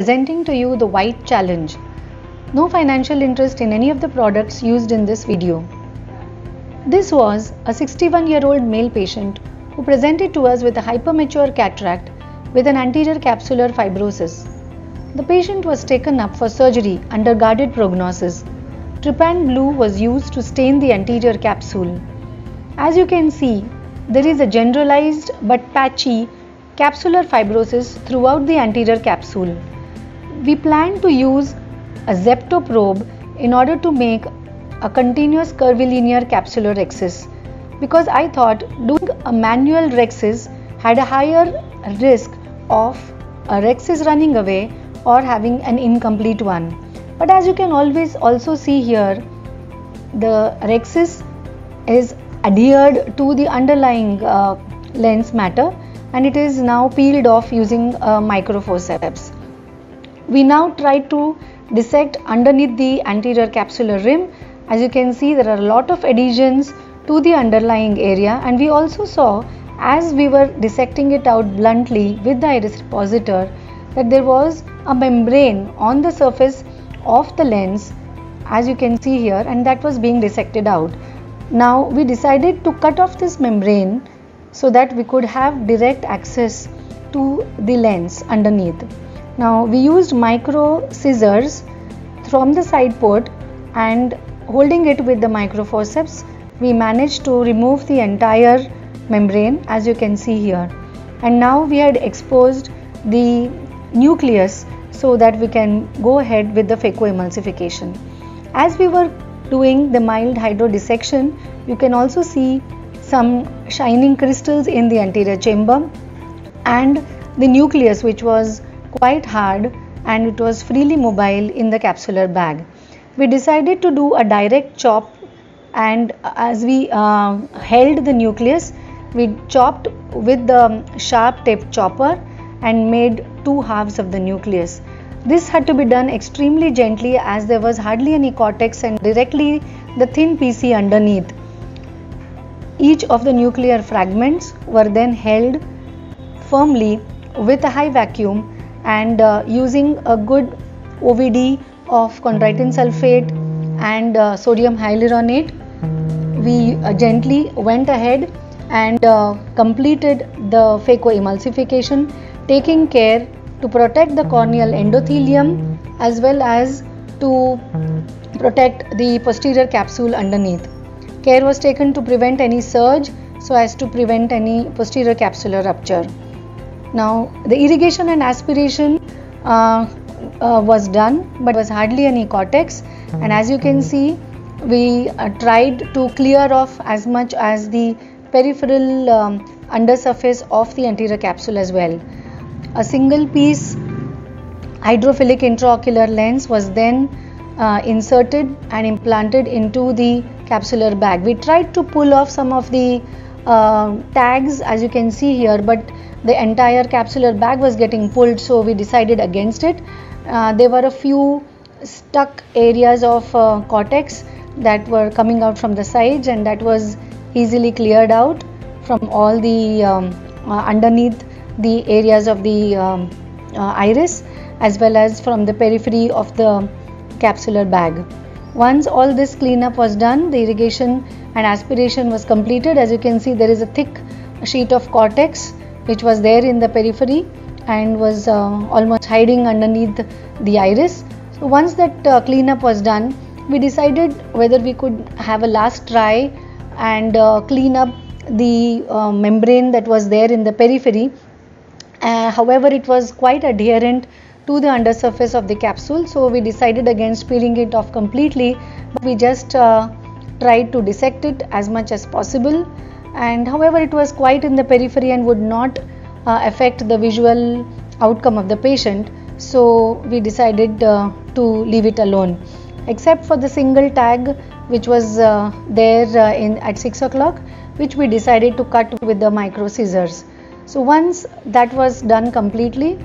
presenting to you the White Challenge. No financial interest in any of the products used in this video. This was a 61-year-old male patient who presented to us with a hypermature cataract with an anterior capsular fibrosis. The patient was taken up for surgery under guarded prognosis. Trypan blue was used to stain the anterior capsule. As you can see, there is a generalized but patchy capsular fibrosis throughout the anterior capsule. We plan to use a Zepto probe in order to make a continuous curvilinear capsular rhexis, because I thought doing a manual rhexis had a higher risk of a rhexis running away or having an incomplete one. But as you can always also see here, the rhexis is adhered to the underlying lens matter and it is now peeled off using a microforceps. We now try to dissect underneath the anterior capsular rim. As you can see, there are a lot of adhesions to the underlying area, and we also saw as we were dissecting it out bluntly with the iris repositor that there was a membrane on the surface of the lens, as you can see here, and that was being dissected out. Now we decided to cut off this membrane so that we could have direct access to the lens underneath. Now we used micro scissors from the side port, and holding it with the microforceps, we managed to remove the entire membrane, as you can see here. And now we had exposed the nucleus so that we can go ahead with the phacoemulsification. As we were doing the mild hydrodissection, you can also see some shining crystals in the anterior chamber and the nucleus, which was quite hard and it was freely mobile in the capsular bag. We decided to do a direct chop, and as we held the nucleus, we chopped with the sharp tip chopper and made two halves of the nucleus. This had to be done extremely gently as there was hardly any cortex and directly the thin PC underneath. Each of the nuclear fragments were then held firmly with a high vacuum, and using a good OVD of chondroitin sulfate and sodium hyaluronate, we gently went ahead and completed the phacoemulsification, taking care to protect the corneal endothelium as well as to protect the posterior capsule underneath. Care was taken to prevent any surge so as to prevent any posterior capsular rupture. Now the irrigation and aspiration was done, but was hardly any cortex, and as you can see, we tried to clear off as much as the peripheral undersurface of the anterior capsule as well. A single piece hydrophilic intraocular lens was then inserted and implanted into the capsular bag. We tried to pull off some of the tags, as you can see here, but the entire capsular bag was getting pulled, so we decided against it. There were a few stuck areas of cortex that were coming out from the sides, and that was easily cleared out from all the underneath the areas of the iris as well as from the periphery of the capsular bag. Once all this cleanup was done, the irrigation and aspiration was completed. As you can see, there is a thick sheet of cortex which was there in the periphery and was almost hiding underneath the iris. So once that cleanup was done, we decided whether we could have a last try and clean up the membrane that was there in the periphery. However, it was quite adherent to the undersurface of the capsule, so we decided against peeling it off completely, but we just tried to dissect it as much as possible, and however it was quite in the periphery and would not affect the visual outcome of the patient, so we decided to leave it alone, except for the single tag which was there at 6 o'clock, which we decided to cut with the micro scissors. So once that was done completely,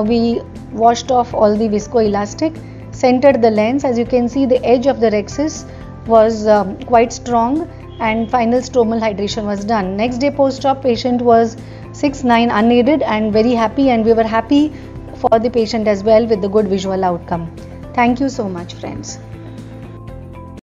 we washed off all the viscoelastic, centered the lens. As you can see, the edge of the rhexis was quite strong, and final stromal hydration was done. Next day post-op, patient was 6-9 unaided and very happy, and we were happy for the patient as well with the good visual outcome. Thank you so much, friends.